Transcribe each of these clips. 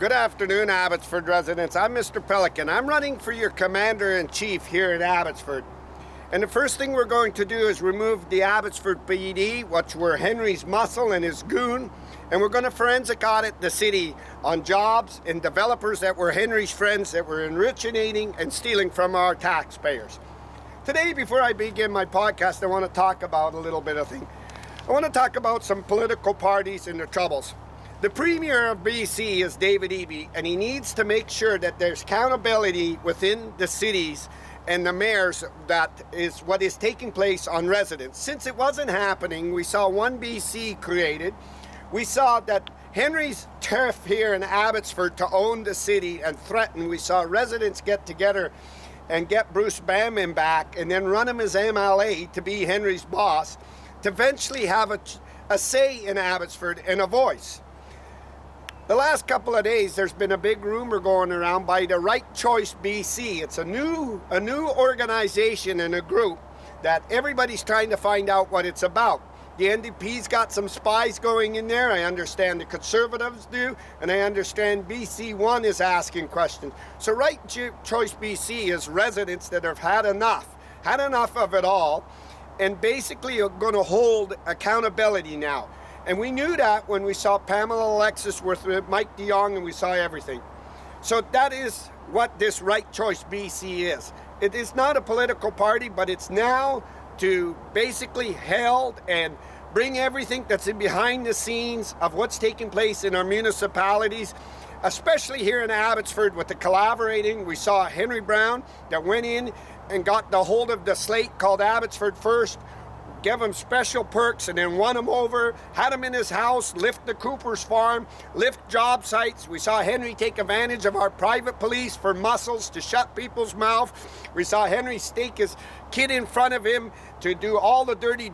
Good afternoon, Abbotsford residents. I'm Mr. Pelican. I'm running for your Commander-in-Chief here in Abbotsford. And the first thing we're going to do is remove the Abbotsford PD, which were Henry's muscle and his goon. And we're going to forensic audit the city on jobs and developers that were Henry's friends that were originating and stealing from our taxpayers. Today, before I begin my podcast, I want to talk about a little bit of thing. I want to talk about some political parties and their troubles. The Premier of BC is David Eby, and he needs to make sure that there's accountability within the cities and the mayors. That is what is taking place on residents. Since it wasn't happening, we saw One BC created. We saw that Henry's turf here in Abbotsford to own the city and threaten. We saw residents get together and get Bruce Banman back and then run him as MLA to be Henry's boss, to eventually have a say in Abbotsford and a voice. The last couple of days, there's been a big rumor going around by the Right Choice BC. It's a new organization and a group that everybody's trying to find out what it's about. The NDP's got some spies going in there. I understand the Conservatives do, and I understand BC One is asking questions. So Right Choice BC is residents that have had enough of it all, and basically are going to hold accountability now. And we knew that when we saw Pamela Alexis with Mike de Jong, and we saw everything. So that is what this Right Choice BC is. It is not a political party, but it's now to basically held and bring everything that's in behind the scenes of what's taking place in our municipalities, especially here in Abbotsford with the collaborating. We saw Henry Braun that went in and got the hold of the slate called Abbotsford First, give him special perks, and then won him over, had him in his house, lift the Cooper's farm, lift job sites. We saw Henry take advantage of our private police for muscles to shut people's mouth. We saw Henry stake his kid in front of him to do all the dirty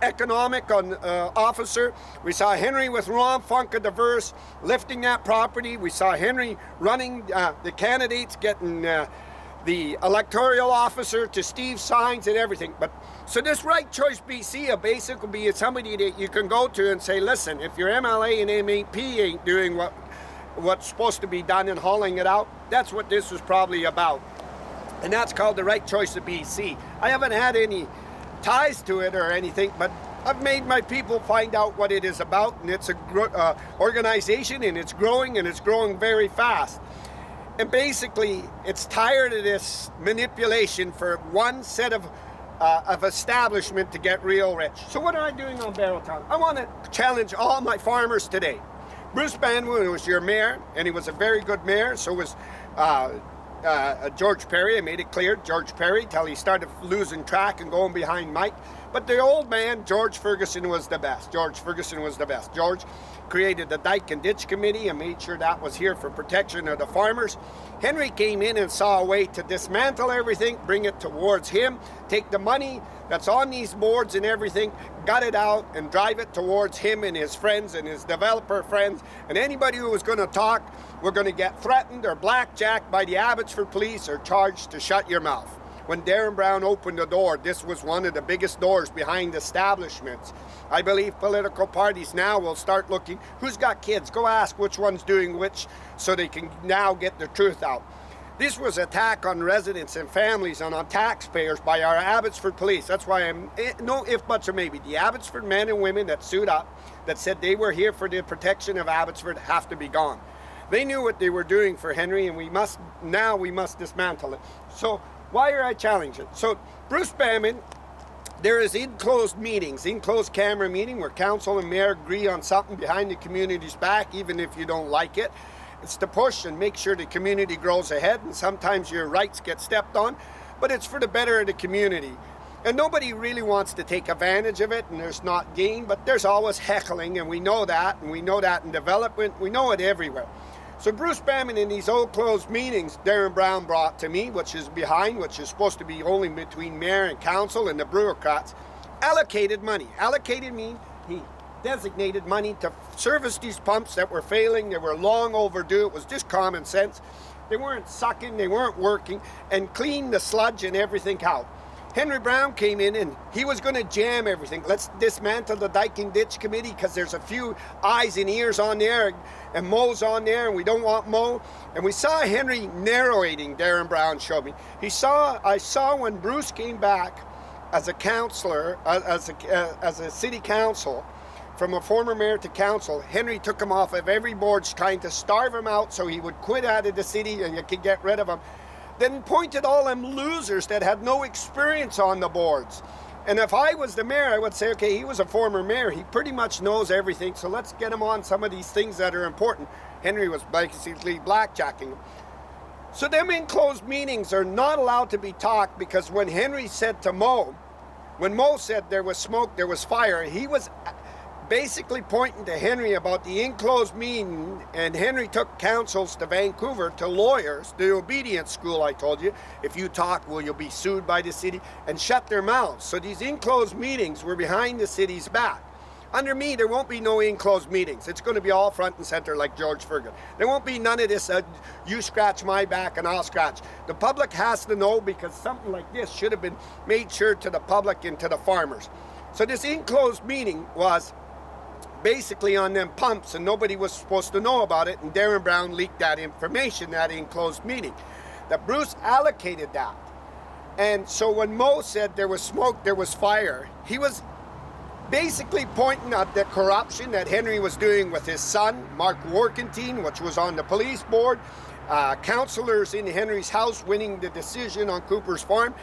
economic officer. We saw Henry with Ron Funka Diverse lifting that property. We saw Henry running the candidates, getting the electoral officer to Steve Signs and everything. But so this Right Choice BC basically be somebody that you can go to and say, listen, if your MLA and MEP ain't doing what's supposed to be done and hauling it out, that's what this was probably about. And that's called the Right Choice of BC. I haven't had any ties to it or anything, but I've made my people find out what it is about, and it's a organization, and it's growing very fast. And basically, it's tired of this manipulation for one set of establishment to get real rich. So what am I doing on Barreltown? I want to challenge all my farmers today. Bruce Banman was your mayor, and he was a very good mayor. So was George Perry. I made it clear, George Perry, till he started losing track and going behind Mike. But the old man, George Ferguson, was the best. George created the Dike and Ditch Committee and made sure that was here for protection of the farmers. Henry came in and saw a way to dismantle everything, bring it towards him, take the money that's on these boards and everything, gut it out, and drive it towards him and his friends and his developer friends. And anybody who was going to talk, we're going to get threatened or blackjacked by the Abbotsford police or charged to shut your mouth. When Darren Brown opened the door, this was one of the biggest doors behind establishments. I believe political parties now will start looking, who's got kids? Go ask which one's doing which, so they can now get the truth out. This was an attack on residents and families and on taxpayers by our Abbotsford police. That's why I'm, no if, buts, or maybe. The Abbotsford men and women that sued up, that said they were here for the protection of Abbotsford, have to be gone. They knew what they were doing for Henry, and we must dismantle it. So why are I challenging it? So Bruce Banman, there is enclosed camera meeting where council and mayor agree on something behind the community's back, even if you don't like it. It's to push and make sure the community grows ahead, and sometimes your rights get stepped on, but it's for the better of the community. And nobody really wants to take advantage of it, and there's not gain, but there's always heckling, and we know that in development, we know it everywhere. So Bruce Banman, in these old closed meetings Darren Brown brought to me, which is supposed to be only between mayor and council and the bureaucrats, allocated money. Allocated means he designated money to service these pumps that were failing. They were long overdue. It was just common sense. They weren't sucking, they weren't working, and clean the sludge and everything out. Henry Braun came in and he was going to jam everything. Let's dismantle the Dike and Ditch Committee because there's a few eyes and ears on there, and Mo's on there, and we don't want Mo. And we saw Henry narrating, Darren Braun showed me. I saw when Bruce came back as a councillor, as a city council, from a former mayor to council, Henry took him off of every board, trying to starve him out so he would quit out of the city and you could get rid of him. Then pointed all them losers that had no experience on the boards. And if I was the mayor, I would say, okay, he was a former mayor. He pretty much knows everything, so let's get him on some of these things that are important. Henry was basically blackjacking him. So them enclosed meetings are not allowed to be talked, because when Henry said to Mo, when Mo said there was smoke, there was fire, he was basically pointing to Henry about the enclosed meeting, and Henry took counsels to Vancouver, to lawyers, the obedience school I told you. If you talk, well, you'll be sued by the city, and shut their mouths. So these enclosed meetings were behind the city's back. Under me, there won't be no enclosed meetings. It's going to be all front and center like George Ferguson. There won't be none of this, you scratch my back and I'll scratch. The public has to know, because something like this should have been made sure to the public and to the farmers. So this enclosed meeting was basically on them pumps, and nobody was supposed to know about it, and Darren Braun leaked that information, that enclosed meeting, that Bruce allocated that. And so when Mo said there was smoke, there was fire, he was basically pointing at the corruption that Henry was doing with his son, Mark Warkentine, which was on the police board, councillors in Henry's house winning the decision on Cooper's Farm.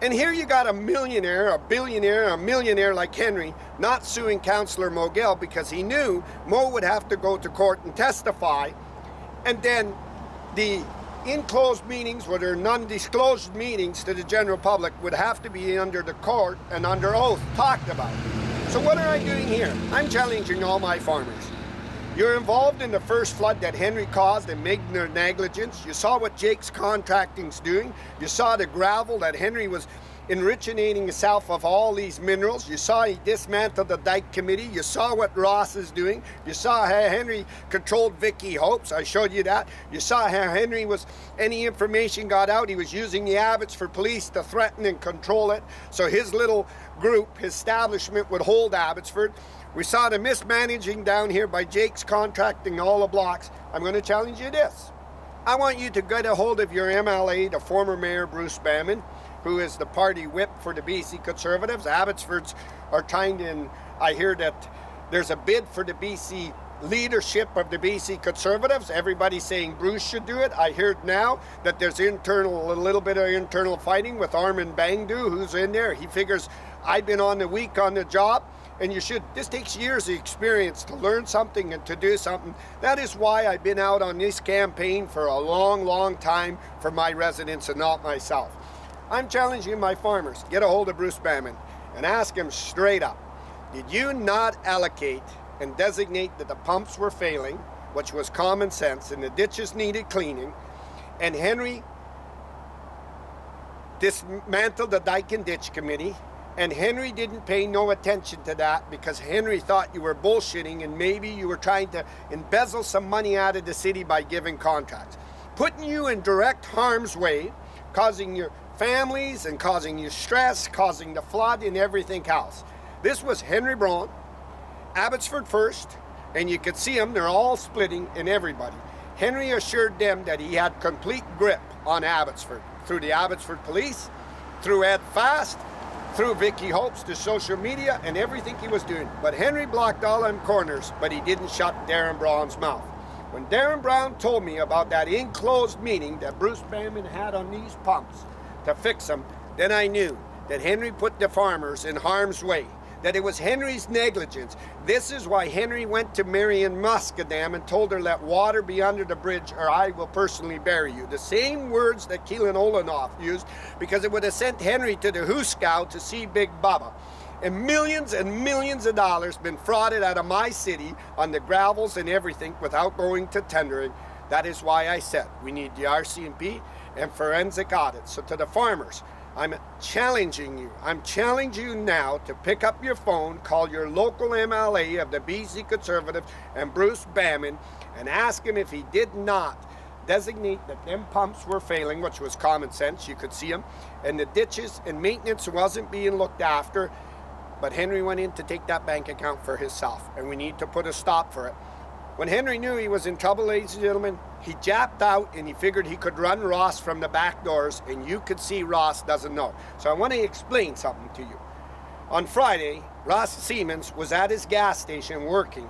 And here you got a millionaire, a billionaire, a millionaire like Henry not suing Councillor Mogel because he knew Mo would have to go to court and testify. And then the enclosed meetings, where there are non-disclosed meetings to the general public, would have to be under the court and under oath talked about. So what am I doing here? I'm challenging all my farmers. You're involved in the first flood that Henry caused and made their negligence. You saw what Jake's Contracting's doing. You saw the gravel that Henry was enriching himself of all these minerals. You saw he dismantled the Dike Committee. You saw what Ross is doing. You saw how Henry controlled Vicky Hopes. I showed you that. You saw how Henry was, any information got out, he was using the Abbotsford police to threaten and control it. So his little group, his establishment, would hold Abbotsford. We saw the mismanaging down here by Jake's Contracting all the blocks. I'm going to challenge you this. I want you to get a hold of your MLA, the former Mayor Bruce Banman, who is the party whip for the BC Conservatives. Abbotsfords are trying to, and I hear that there's a bid for the BC leadership of the BC Conservatives. Everybody's saying Bruce should do it. I heard now that there's a little bit of internal fighting with Armin Bangdu, who's in there. He figures, I've been on the week on the job. And you should, this takes years of experience to learn something and to do something. That is why I've been out on this campaign for a long, long time for my residents and not myself. I'm challenging my farmers, get a hold of Bruce Banman and ask him straight up, did you not allocate and designate that the pumps were failing, which was common sense, and the ditches needed cleaning, and Henry dismantled the Dike and Ditch Committee, and Henry didn't pay no attention to that because Henry thought you were bullshitting and maybe you were trying to embezzle some money out of the city by giving contracts, putting you in direct harm's way, causing your families and causing you stress, causing the flood and everything else. This was Henry Braun, Abbotsford First, and you could see them, they're all splitting in everybody. Henry assured them that he had complete grip on Abbotsford through the Abbotsford Police, through Ed Fast, through Vicky Hopes to social media and everything he was doing. But Henry blocked all them corners, but he didn't shut Darren Braun's mouth. When Darren Braun told me about that enclosed meeting that Bruce Banman had on these pumps to fix them, then I knew that Henry put the farmers in harm's way, that it was Henry's negligence. This is why Henry went to Marion Muscadam and told her, let water be under the bridge or I will personally bury you. The same words that Keelan Olanoff used, because it would have sent Henry to the Huskow to see Big Bubba. And millions of dollars been frauded out of my city on the gravels and everything without going to tendering. That is why I said we need the RCMP and forensic audits. So to the farmers, I'm challenging you. I'm challenging you now to pick up your phone, call your local MLA of the BC Conservatives and Bruce Banman and ask him if he did not designate that them pumps were failing, which was common sense, you could see them, and the ditches and maintenance wasn't being looked after. But Henry went in to take that bank account for himself, and we need to put a stop for it. When Henry knew he was in trouble, ladies and gentlemen, he japped out and he figured he could run Ross from the back doors, and you could see Ross doesn't know. So I want to explain something to you. On Friday, Ross Siemens was at his gas station working,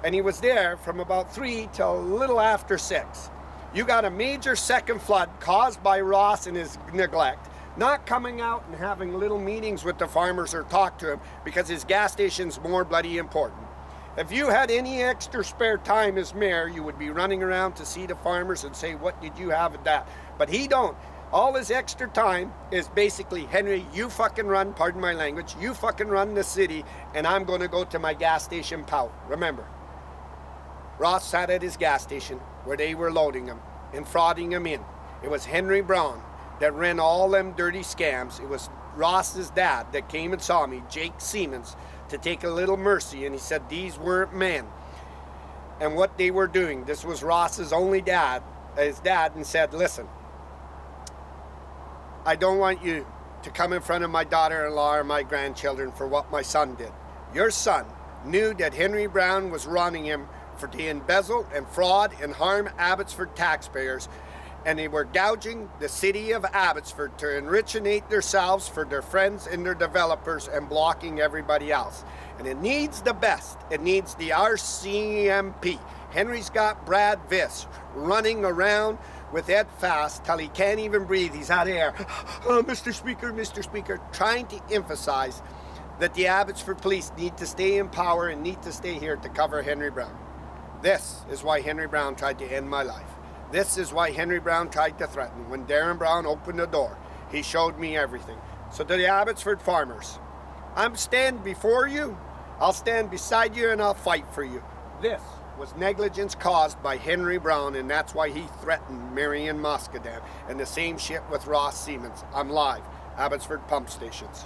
and he was there from about 3 till a little after 6. You got a major second flood caused by Ross and his neglect, not coming out and having little meetings with the farmers or talk to him because his gas station's more bloody important. If you had any extra spare time as mayor, you would be running around to see the farmers and say, what did you have at that? But he don't. All his extra time is basically, Henry, you fucking run, pardon my language, you fucking run the city, and I'm going to go to my gas station pout. Remember, Ross sat at his gas station where they were loading him and frauding him in. It was Henry Braun that ran all them dirty scams. It was Ross's dad that came and saw me, Jake Siemens, to take a little mercy, and he said these weren't men. And what they were doing, this was Ross's only dad, his dad, and said, listen, I don't want you to come in front of my daughter-in-law or my grandchildren for what my son did. Your son knew that Henry Braun was running him to embezzle and fraud and harm Abbotsford taxpayers, and they were gouging the city of Abbotsford to enrichinate themselves for their friends and their developers and blocking everybody else. And it needs the best. It needs the RCMP. Henry's got Brad Viss running around with Ed Fast till he can't even breathe. He's out of air. Oh, Mr. Speaker, trying to emphasize that the Abbotsford police need to stay in power and need to stay here to cover Henry Braun. This is why Henry Braun tried to end my life. This is why Henry Braun tried to threaten. When Darren Brown opened the door, he showed me everything. So to the Abbotsford farmers, I'm stand before you, I'll stand beside you, and I'll fight for you. This was negligence caused by Henry Braun, and that's why he threatened Marion Muscadam. And the same shit with Ross Siemens. I'm live. Abbotsford Pump Stations.